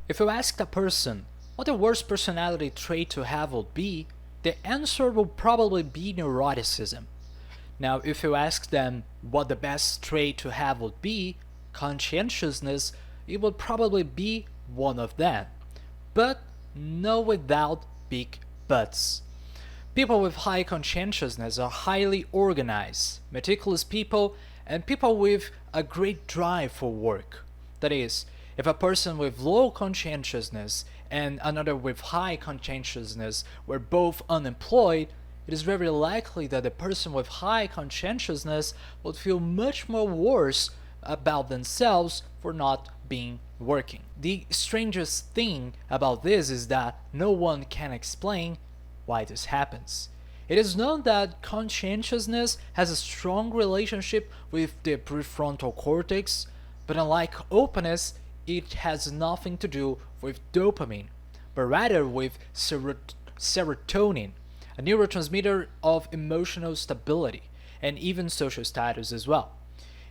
If you ask a person what the worst personality trait to have would be, the answer will probably be neuroticism. Now, if you ask them what the best trait to have would be, conscientiousness, it would probably be one of them. But no, without big buts. People with high conscientiousness are highly organized, meticulous people, and people with a great drive for work. That is, if a person with low conscientiousness and another with high conscientiousness were both unemployed, it is very likely that the person with high conscientiousness would feel much more worse about themselves for not being working. The strangest thing about this is that no one can explain why this happens. It is known that conscientiousness has a strong relationship with the prefrontal cortex, but unlike openness, it has nothing to do with dopamine, but rather with serotonin, a neurotransmitter of emotional stability and even social status as well.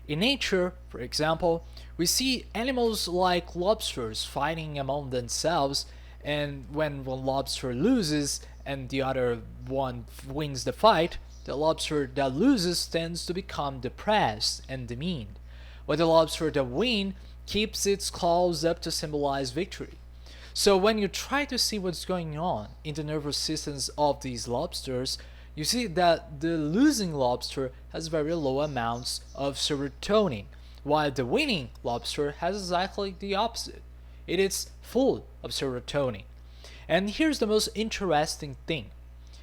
In nature, for example, we see animals like lobsters fighting among themselves, and when one lobster loses and the other one wins the fight, the lobster that loses tends to become depressed and demeaned, while the lobster that wins keeps its claws up to symbolize victory. So when you try to see what's going on in the nervous systems of these lobsters, you see that the losing lobster has very low amounts of serotonin, while the winning lobster has exactly the opposite. It is full of serotonin. And here's the most interesting thing.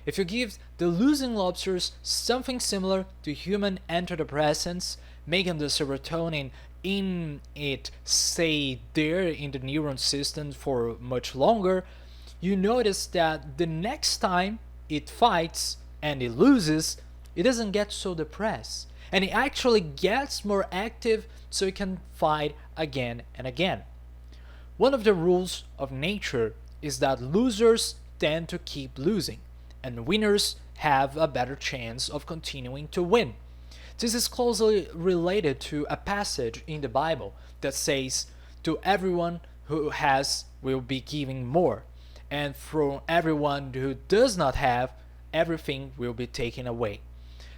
If you give the losing lobsters something similar to human antidepressants, making the serotonin in it stay there in the neuron system for much longer, you notice that the next time it fights and it loses, it doesn't get so depressed. And it actually gets more active so it can fight again and again. One of the rules of nature is that losers tend to keep losing, and winners have a better chance of continuing to win. This is closely related to a passage in the Bible that says, "To everyone who has will be given more, and from everyone who does not have, everything will be taken away."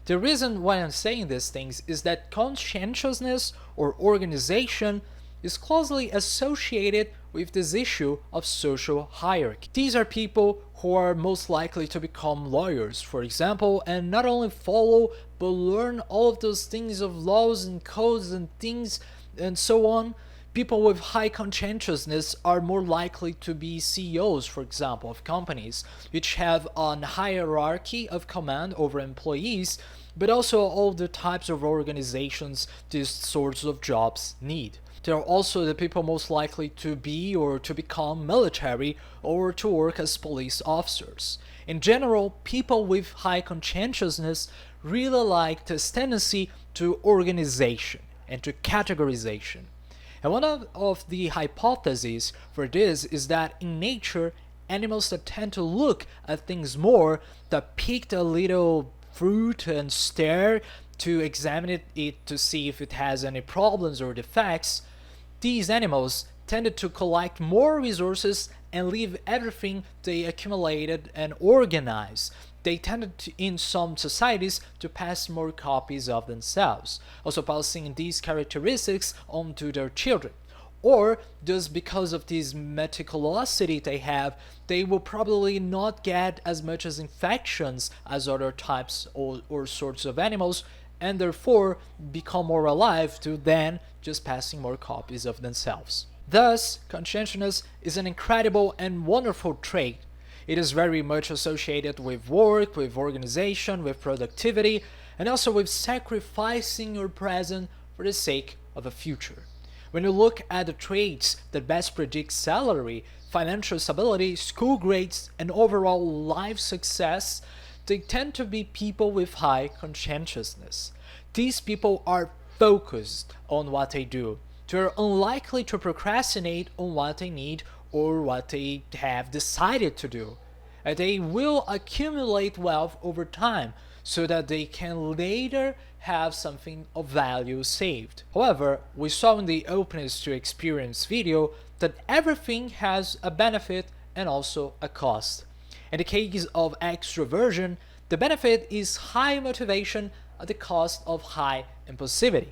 The reason why I'm saying these things is that conscientiousness or organization is closely associated with this issue of social hierarchy. These are people who are most likely to become lawyers, for example, and not only follow but learn all of those things of laws and codes and things and so on. People with high conscientiousness are more likely to be CEOs, for example, of companies, which have a hierarchy of command over employees, but also all the types of organizations these sorts of jobs need. They are also the people most likely to be or to become military or to work as police officers. In general, people with high conscientiousness really like this tendency to organization and to categorization. And one of the hypotheses for this is that in nature, animals that tend to look at things more, that pick a little fruit and stare to examine it to see if it has any problems or defects, these animals tended to collect more resources and leave everything they accumulated and organize. They tended to, in some societies, to pass more copies of themselves, also passing these characteristics on to their children. Or just because of this meticulosity they have, they will probably not get as much as infections as other types or sorts of animals, and therefore become more alive to then just passing more copies of themselves. Thus, conscientiousness is an incredible and wonderful trait. It is very much associated with work, with organization, with productivity, and also with sacrificing your present for the sake of a future. When you look at the traits that best predict salary, financial stability, school grades, and overall life success, they tend to be people with high conscientiousness. These people are focused on what they do. They are unlikely to procrastinate on what they need or what they have decided to do. And they will accumulate wealth over time, so that they can later have something of value saved. However, we saw in the openness to experience video that everything has a benefit and also a cost. In the case of extroversion, the benefit is high motivation at the cost of high impulsivity.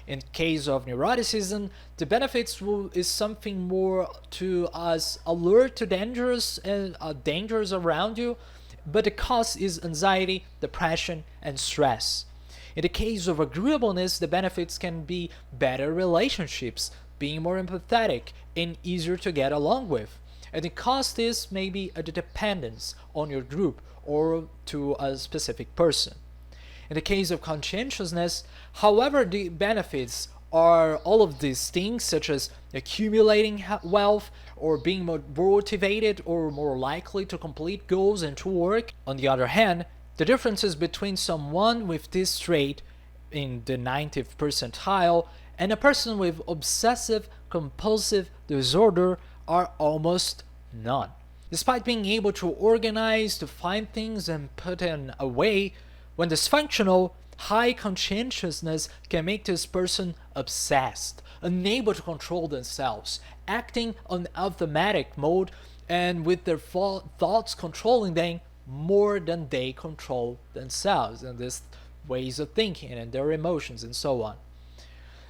In case of neuroticism, the benefits is something more to us alert to dangers around you, but the cost is anxiety, depression, and stress. In the case of agreeableness, the benefits can be better relationships, being more empathetic, and easier to get along with. And the cost is maybe a dependence on your group or to a specific person. In the case of conscientiousness, however, the benefits are all of these things, such as accumulating wealth or being more motivated or more likely to complete goals and to work. On the other hand, the differences between someone with this trait in the 90th percentile and a person with obsessive compulsive disorder are almost none. Despite being able to organize, to find things and put them away, when dysfunctional, high conscientiousness can make this person obsessed, unable to control themselves, acting on automatic mode, and with their thoughts controlling them more than they control themselves, and these ways of thinking and their emotions and so on.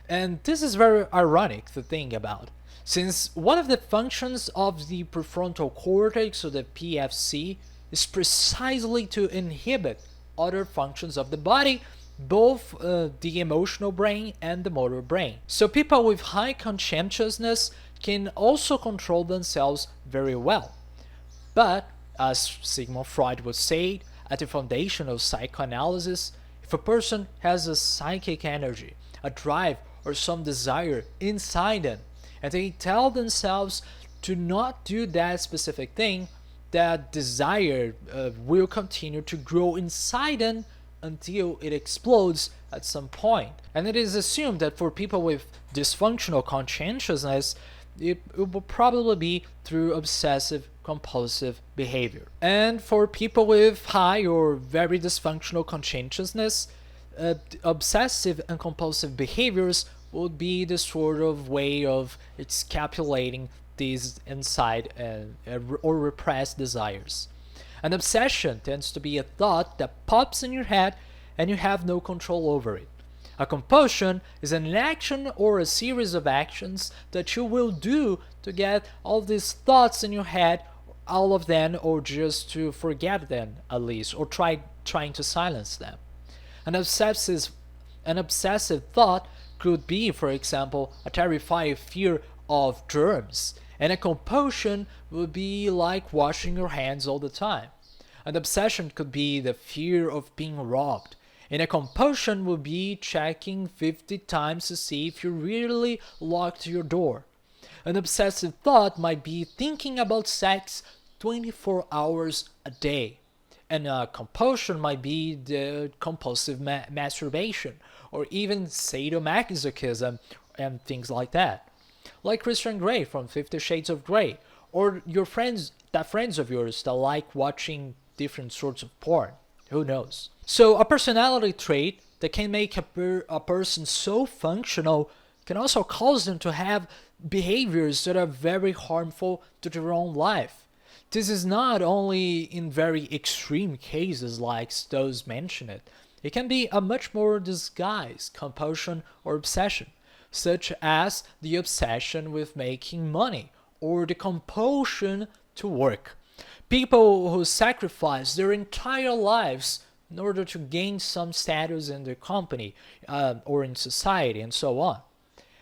And this is very ironic to think about, since one of the functions of the prefrontal cortex, or the PFC, is precisely to inhibit other functions of the body, both the emotional brain and the motor brain. So people with high conscientiousness can also control themselves very well. But, as Sigmund Freud would say, at the foundation of psychoanalysis, if a person has a psychic energy, a drive, or some desire inside them, and they tell themselves to not do that specific thing, that desire will continue to grow inside them until it explodes at some point. And it is assumed that for people with dysfunctional conscientiousness, it will probably be through obsessive compulsive behavior. And for people with high or very dysfunctional conscientiousness, obsessive and compulsive behaviors would be the sort of way of escapulating these inside or repressed desires. An obsession tends to be a thought that pops in your head and you have no control over it. A compulsion is an action or a series of actions that you will do to get all these thoughts in your head, all of them, or just to forget them at least, or trying to silence them. An obsessive thought could be, for example, a terrifying fear of germs, and a compulsion would be like washing your hands all the time. An obsession could be the fear of being robbed, and a compulsion would be checking 50 times to see if you really locked your door. An obsessive thought might be thinking about sex 24 hours a day. And a compulsion might be the compulsive masturbation, or even sadomasochism and things like that. Like Christian Grey from 50 Shades of Grey, or your friends of yours that like watching different sorts of porn. Who knows? So a personality trait that can make a person so functional can also cause them to have behaviors that are very harmful to their own life. This is not only in very extreme cases like those mentioned. It can be a much more disguised compulsion or obsession, such as the obsession with making money or the compulsion to work. People who sacrifice their entire lives in order to gain some status in their company or in society and so on.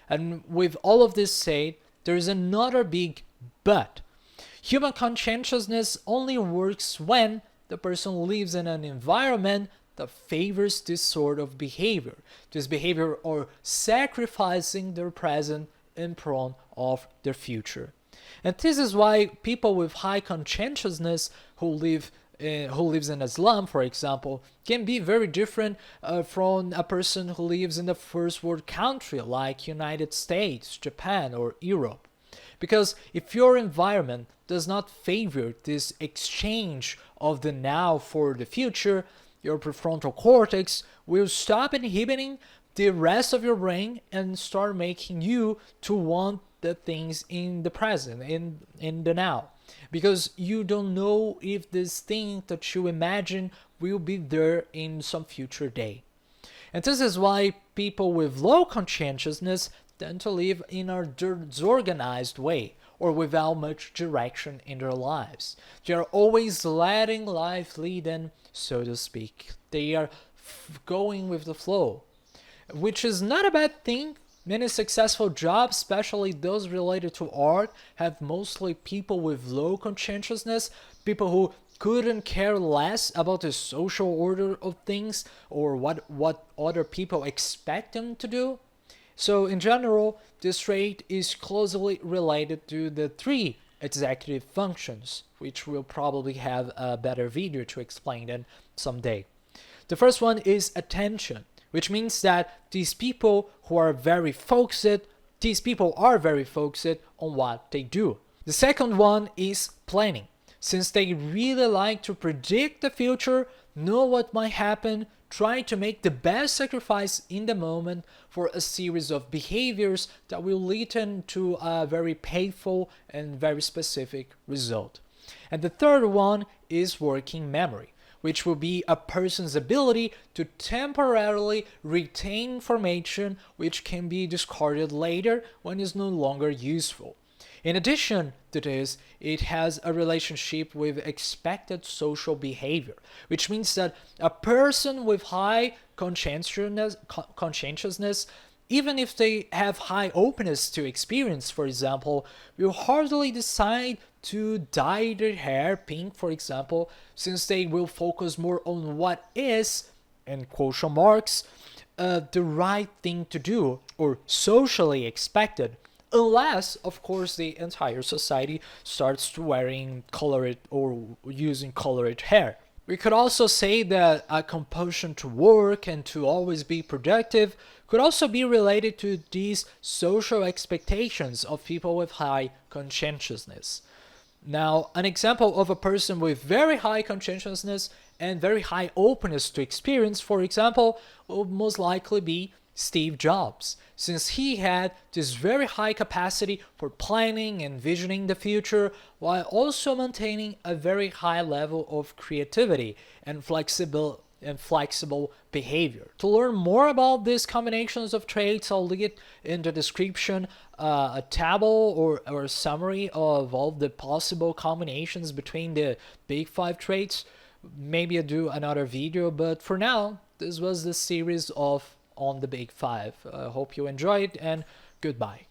And with all of this said, there is another big but. Human conscientiousness only works when the person lives in an environment that favors this sort of behavior. This behavior or sacrificing their present in front of their future. And this is why people with high conscientiousness who lives in a slum, for example, can be very different from a person who lives in a first world country like United States, Japan, or Europe. Because if your environment does not favor this exchange of the now for the future, your prefrontal cortex will stop inhibiting the rest of your brain and start making you to want the things in the present, in the now. Because you don't know if this thing that you imagine will be there in some future day. And this is why people with low conscientiousness tend to live in a disorganized way or without much direction in their lives. They are always letting life lead them, so to speak. They are going with the flow, which is not a bad thing. Many successful jobs, especially those related to art, have mostly people with low conscientiousness, people who couldn't care less about the social order of things or what other people expect them to do. So in general, this trait is closely related to the 3 executive functions, which we'll probably have a better video to explain them someday. The first one is attention, which means that these people are very focused on what they do. The second one is planning, since they really like to predict the future, know what might happen, try to make the best sacrifice in the moment for a series of behaviors that will lead them to a very painful and very specific result. And the third one is working memory, which will be a person's ability to temporarily retain information which can be discarded later when it's no longer useful. In addition to this, it has a relationship with expected social behavior, which means that a person with high conscientiousness, even if they have high openness to experience, for example, will hardly decide to dye their hair pink, for example, since they will focus more on what is, in quotation marks, the right thing to do or socially expected. Unless, of course, the entire society starts wearing colored or using colored hair. We could also say that a compulsion to work and to always be productive could also be related to these social expectations of people with high conscientiousness. Now, an example of a person with very high conscientiousness and very high openness to experience, for example, would most likely be Steve Jobs, since he had this very high capacity for planning and visioning the future while also maintaining a very high level of creativity and flexible behavior. To learn more about these combinations of traits, I'll link in the description a table or a summary of all the possible combinations between the big 5 traits. Maybe I'll do another video, but for now, this was the series on the big 5. I hope you enjoyed, and goodbye.